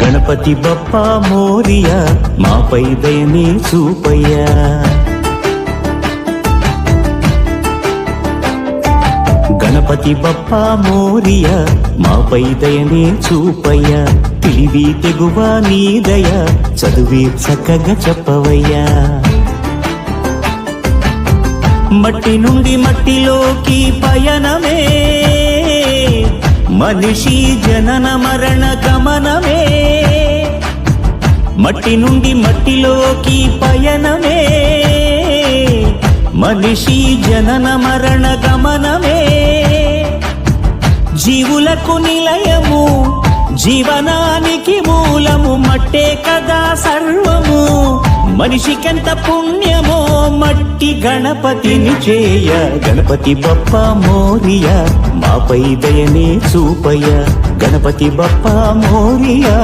గణపతి బప్పా మోరియా మాపై దయని చూపయ్యా. గణపతి బప్పా మోరియా మాపై దయని చూపయ్యా. తెలివి తెగువ నీ దయ చదువే చక్కగా చెప్పవయ్యా. మట్టి నుండి మట్టిలోకి పయనమే మనిషి జనన మరణ గమనమే. మట్టి నుండి మట్టిలోకి పయనమే మనిషి జనన మరణ గమనమే. జీవులకు నిలయము జీవనానికి మూలము మట్టే కదా సర్వము. మనిషికెంత పుణ్యమో మట్టి గణపతిని చేయ. గణపతి బప్పా మోరియా మాపై దయనే చూపయ్య. గణపతి బప్పా మోరియా.